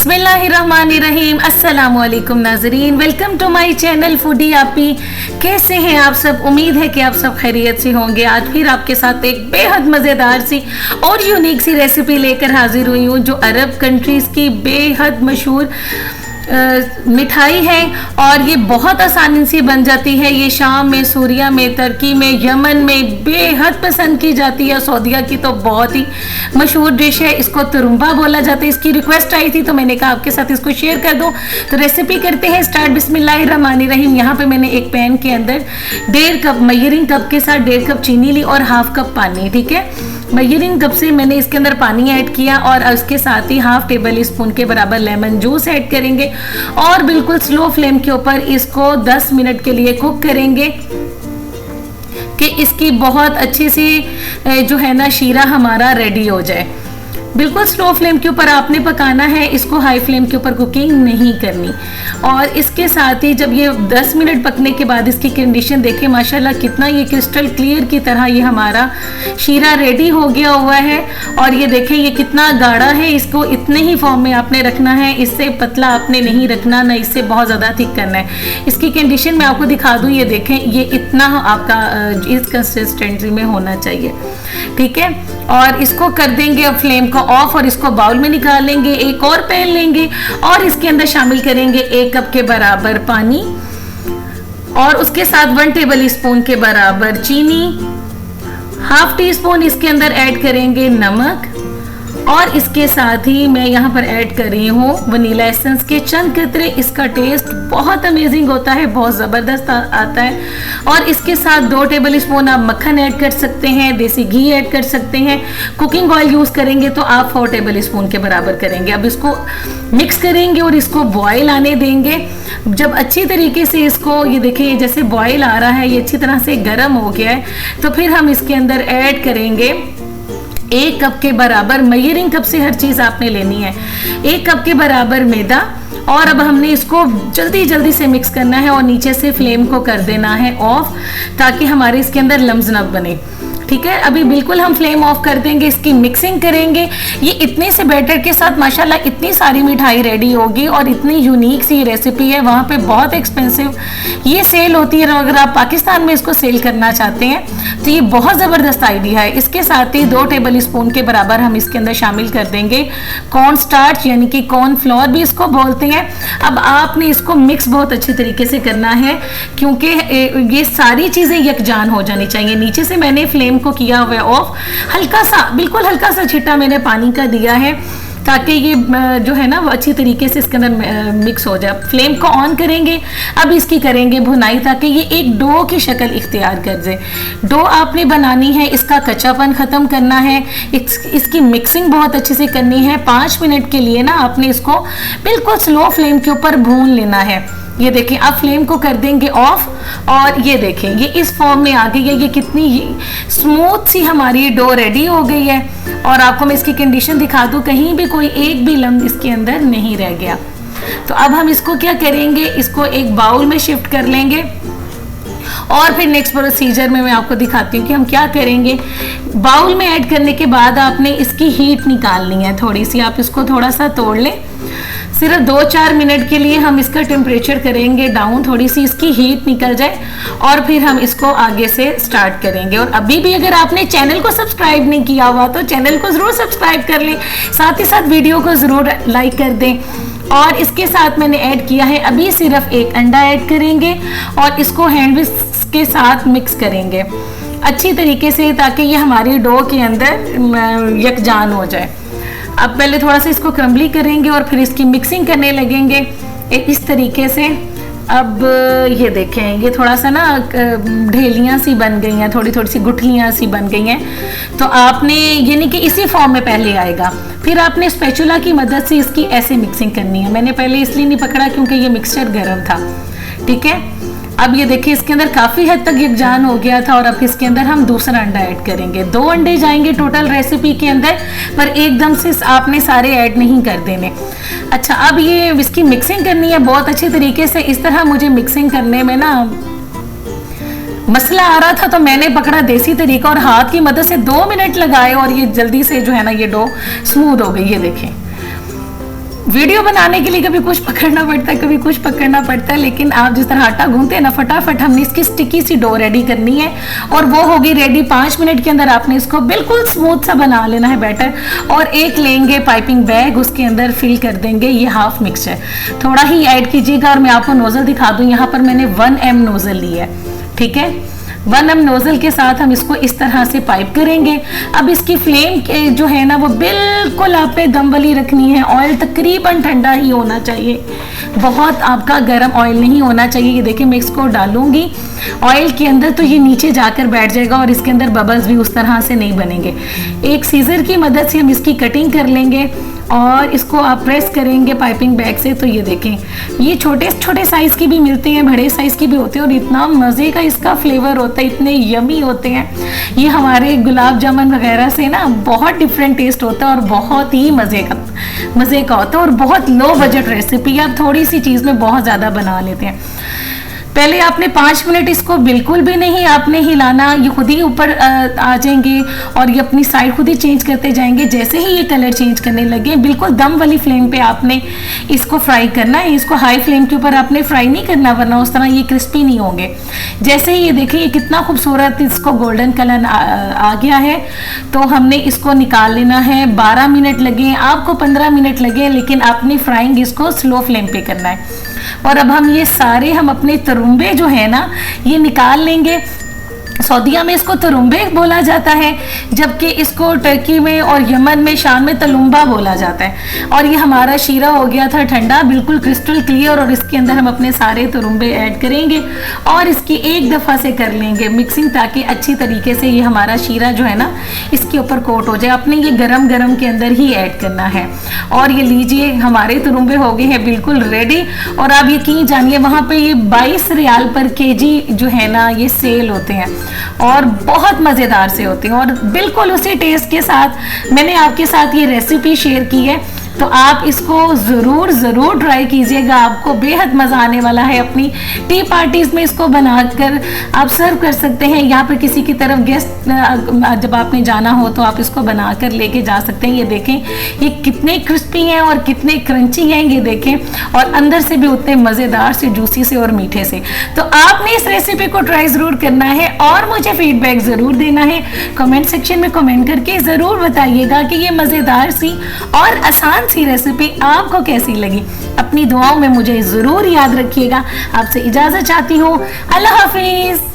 बिस्मिल्लाहिर्रहमानिर्रहीम। अस्सलाम वालेकुम नाजरीन, welcome to my channel foodie आपी। कैसे हैं आप सब? उम्मीद है कि आप सब खैरियत से होंगे। आज फिर आपके साथ एक बेहद मज़ेदार सी और यूनिक सी रेसिपी लेकर हाजिर हुई हूँ, जो अरब कंट्रीज़ की बेहद मशहूर मिठाई है और ये बहुत आसानी से बन जाती है। ये शाम में, सूरिया में, तुर्की में, यमन में बेहद पसंद की जाती है। सऊदीया की तो बहुत ही मशहूर डिश है, इसको तुरुम्बा बोला जाता है। इसकी रिक्वेस्ट आई थी तो मैंने कहा आपके साथ इसको शेयर कर दूं। तो रेसिपी करते हैं स्टार्ट। बिस्मिल्लाहिर्रहमानिर्रहीम। यहाँ पे मैंने एक पैन के अंदर 1.5 कप मेजरिंग कप के साथ 1.5 कप चीनी ली और 1/2 कप पानी। ठीक है, मेजरिंग कप से मैंने इसके अंदर पानी ऐड किया और उसके साथ ही 1/2 टेबल स्पून के बराबर लेमन जूस ऐड करेंगे और बिल्कुल स्लो फ्लेम के ऊपर इसको 10 मिनट के लिए कुक करेंगे कि इसकी बहुत अच्छी सी जो है ना शीरा हमारा रेडी हो जाए। बिल्कुल स्लो फ्लेम के ऊपर आपने पकाना है, इसको हाई फ्लेम के ऊपर कुकिंग नहीं करनी। और इसके साथ ही जब ये 10 मिनट पकने के बाद इसकी कंडीशन देखें, माशाल्लाह कितना ये क्रिस्टल क्लियर की तरह ये हमारा शीरा रेडी हो गया हुआ है। और ये देखें ये कितना गाढ़ा है, इसको इतने ही फॉर्म में आपने रखना है, इससे पतला आपने नहीं रखना, ना इससे बहुत ज़्यादा थिक करना है। इसकी कंडीशन मैं आपको दिखा दूँ, ये देखें ये इतना आपका इस कंसिस्टेंसी में होना चाहिए। ठीक है, और इसको कर देंगे अब फ्लेम को ऑफ और इसको बाउल में निकाल लेंगे। एक और पैन लेंगे और इसके अंदर शामिल करेंगे 1 कप के बराबर पानी और उसके साथ 1 टेबल स्पून के बराबर चीनी, 1/2 टीस्पून इसके अंदर ऐड करेंगे नमक और इसके साथ ही मैं यहाँ पर ऐड कर रही हूँ वनीला एसेंस के चंद कतरे। इसका टेस्ट बहुत अमेजिंग होता है, बहुत ज़बरदस्त आता है। और इसके साथ 2 टेबल स्पून आप मक्खन ऐड कर सकते हैं, देसी घी ऐड कर सकते हैं। कुकिंग ऑयल यूज़ करेंगे तो आप 4 टेबल स्पून के बराबर करेंगे। अब इसको मिक्स करेंगे और इसको बॉयल आने देंगे। जब अच्छी तरीके से इसको ये देखिए जैसे बॉयल आ रहा है, ये अच्छी तरह से गर्म हो गया है, तो फिर हम इसके अंदर ऐड करेंगे 1 कप के बराबर, मेजरिंग कप से हर चीज़ आपने लेनी है, 1 कप के बराबर मैदा। और अब हमने इसको जल्दी जल्दी से मिक्स करना है और नीचे से फ्लेम को कर देना है ऑफ, ताकि हमारे इसके अंदर लम्स न बने। ठीक है, अभी बिल्कुल हम फ्लेम ऑफ कर देंगे, इसकी मिक्सिंग करेंगे। ये इतने से बैटर के साथ माशाल्लाह इतनी सारी मिठाई रेडी होगी और इतनी यूनिक सी रेसिपी है। वहाँ पे बहुत एक्सपेंसिव ये सेल होती है, अगर आप पाकिस्तान में इसको सेल करना चाहते हैं तो ये बहुत ज़बरदस्त आइडिया है। इसके साथ ही 2 टेबल स्पून के बराबर हम इसके अंदर शामिल कर देंगे कॉर्न स्टार्च, यानी कि कॉर्न फ्लोर भी इसको बोलते हैं। अब आपने इसको मिक्स बहुत अच्छे तरीके से करना है, क्योंकि ये सारी चीज़ें यकजान हो जानी चाहिए। नीचे से मैंने फ्लेम को किया हुआ ऑफ, हल्का सा, बिल्कुल हल्का सा छिट्टा मैंने पानी का दिया है, ताकि ये जो है ना वो अच्छी तरीके से इसके अंदर मिक्स हो जाए। फ्लेम को ऑन करेंगे, अब इसकी करेंगे भुनाई, ताकि ये एक डो की शक्ल इख्तियार कर दे। डो आपने बनानी है, इसका कच्चापन ख़त्म करना है, इसकी मिक्सिंग बहुत अच्छे से करनी है। 5 मिनट के लिए ना आपने इसको बिल्कुल स्लो फ्लेम के ऊपर भून लेना है। ये देखें, अब फ्लेम को कर देंगे ऑफ और ये देखें ये इस फॉर्म में आ गई है। ये कितनी स्मूथ सी हमारी डो रेडी हो गई है। और आपको मैं इसकी कंडीशन दिखा दूँ, कहीं भी कोई एक भी लम्ब इसके अंदर नहीं रह गया। तो अब हम इसको क्या करेंगे, इसको एक बाउल में शिफ्ट कर लेंगे और फिर नेक्स्ट प्रोसीजर में मैं आपको दिखाती हूँ कि हम क्या करेंगे। बाउल में ऐड करने के बाद आपने इसकी हीट निकालनी है थोड़ी सी, आप इसको थोड़ा सा तोड़ लें। सिर्फ 2-4 मिनट के लिए हम इसका टेम्परेचर करेंगे डाउन, थोड़ी सी इसकी हीट निकल जाए और फिर हम इसको आगे से स्टार्ट करेंगे। और अभी भी अगर आपने चैनल को सब्सक्राइब नहीं किया हुआ तो चैनल को ज़रूर सब्सक्राइब कर लें, साथ ही साथ वीडियो को ज़रूर लाइक कर दें। और इसके साथ मैंने ऐड किया है अभी सिर्फ 1 अंडा ऐड करेंगे और इसको हैंड विस्क के साथ मिक्स करेंगे अच्छी तरीके से, ताकि ये हमारी डो के अंदर यकजान हो जाए। अब पहले थोड़ा सा इसको क्रम्बली करेंगे और फिर इसकी मिक्सिंग करने लगेंगे इस तरीके से। अब ये देखें ये थोड़ा सा ना ढेलियाँ सी बन गई हैं, थोड़ी थोड़ी सी गुठलियाँ सी बन गई हैं। तो आपने यानी कि इसी फॉर्म में पहले आएगा, फिर आपने स्पैचुला की मदद से इसकी ऐसे मिक्सिंग करनी है। मैंने पहले इसलिए नहीं पकड़ा क्योंकि ये मिक्सचर गर्म था। ठीक है, अब ये देखिए इसके अंदर काफ़ी हद तक यकजान हो गया था और अब इसके अंदर हम दूसरा अंडा ऐड करेंगे। 2 अंडे जाएंगे टोटल रेसिपी के अंदर, पर एकदम से आपने सारे ऐड नहीं कर देने। अच्छा, अब ये इसकी मिक्सिंग करनी है बहुत अच्छे तरीके से। इस तरह मुझे मिक्सिंग करने में ना मसला आ रहा था, तो मैंने पकड़ा देसी तरीका और हाथ की मदद से 2 मिनट लगाए और ये जल्दी से जो है ना ये डो स्मूथ हो गई। ये देखें वीडियो बनाने के लिए कभी कुछ पकड़ना पड़ता है, कभी कुछ पकड़ना पड़ता है, लेकिन आप जिस तरह आटा गूंथते हैं ना, फटाफट हमने इसकी स्टिकी सी डो रेडी करनी है और वो होगी रेडी। 5 मिनट के अंदर आपने इसको बिल्कुल स्मूथ सा बना लेना है बैटर। और एक लेंगे पाइपिंग बैग, उसके अंदर फिल कर देंगे ये हाफ मिक्सचर, थोड़ा ही ऐड कीजिएगा। और मैं आपको नोजल दिखा दूं, यहाँ पर मैंने 1 m नोजल ली है, ठीक है। 1 m नोजल के साथ हम इसको इस तरह से पाइप करेंगे। अब इसकी फ्लेम के जो है ना वो बिल्कुल आप पे दम वाली रखनी है। ऑयल तकरीबन ठंडा ही होना चाहिए, बहुत आपका गर्म ऑयल नहीं होना चाहिए। ये देखिए मैं इसको डालूंगी ऑयल के अंदर तो ये नीचे जाकर बैठ जाएगा और इसके अंदर बबल्स भी उस तरह से नहीं बनेंगे। एक सीजर की मदद से हम इसकी कटिंग कर लेंगे और इसको आप प्रेस करेंगे पाइपिंग बैग से। तो ये देखें, ये छोटे छोटे साइज़ की भी मिलते हैं, बड़े साइज़ की भी होते हैं और इतना मज़े का इसका फ्लेवर होता है, इतने यमी होते हैं। ये हमारे गुलाब जामुन वगैरह से ना बहुत डिफरेंट टेस्ट होता है और बहुत ही मज़े का होता है और बहुत लो बजट रेसिपी। आप थोड़ी सी चीज़ में बहुत ज़्यादा बना लेते हैं। पहले आपने 5 मिनट इसको बिल्कुल भी नहीं आपने हिलाना, ये खुद ही ऊपर आ जाएंगे और ये अपनी साइड खुद ही चेंज करते जाएंगे। जैसे ही ये कलर चेंज करने लगे बिल्कुल दम वाली फ्लेम पे आपने इसको फ्राई करना है। इसको हाई फ्लेम के ऊपर आपने फ्राई नहीं करना, वरना उस तरह ये क्रिस्पी नहीं होंगे। जैसे ही ये देखिए ये कितना खूबसूरत इसको गोल्डन कलर आ गया है, तो हमने इसको निकाल लेना है। 12 मिनट लगे आपको, 15 मिनट लगे, लेकिन आपने फ्राइंग इसको स्लो फ्लेम पे करना है। और अब हम ये सारे अपने तरुम्बे जो है ना ये निकाल लेंगे। सऊदीया में इसको तरुम्बे बोला जाता है, जबकि इसको टर्की में और यमन में, शाम में तलुम्बा बोला जाता है। और ये हमारा शीरा हो गया था ठंडा, बिल्कुल क्रिस्टल क्लियर। और इसके अंदर हम अपने सारे तरुम्बे ऐड करेंगे और इसकी एक दफ़ा से कर लेंगे मिक्सिंग, ताकि अच्छी तरीके से ये हमारा शीरा जो है ना इसके ऊपर कोट हो जाए। आपने ये गरम गरम के अंदर ही ऐड करना है। और ये लीजिए हमारे तरुम्बे हो गए हैं बिल्कुल रेडी। और आप यकीन जानिए वहाँ पे ये 22 रियाल पर केजी जो है ना ये सेल होते हैं और बहुत मज़ेदार से होते हैं। और बिल्कुल उसी टेस्ट के साथ मैंने आपके साथ ये रेसिपी शेयर की है, तो आप इसको ज़रूर ट्राई कीजिएगा, आपको बेहद मज़ा आने वाला है। अपनी टी पार्टीज़ में इसको बनाकर आप सर्व कर सकते हैं। यहाँ पर किसी की तरफ गेस्ट जब आपने जाना हो तो आप इसको बनाकर लेके जा सकते हैं। ये देखें ये कितने क्रिस्पी हैं और कितने क्रंची हैं, ये देखें, और अंदर से भी उतने मज़ेदार से, जूसी से और मीठे से। तो आपने इस रेसिपी को ट्राई ज़रूर करना है और मुझे फीडबैक ज़रूर देना है। कमेंट सेक्शन में कमेंट करके ज़रूर बताइएगा कि ये मज़ेदार सी और आसान सी रेसिपी आपको कैसी लगी। अपनी दुआओं में मुझे ज़रूर याद रखिएगा। आपसे इजाज़त चाहती हूँ। अल्लाह हाफिज़।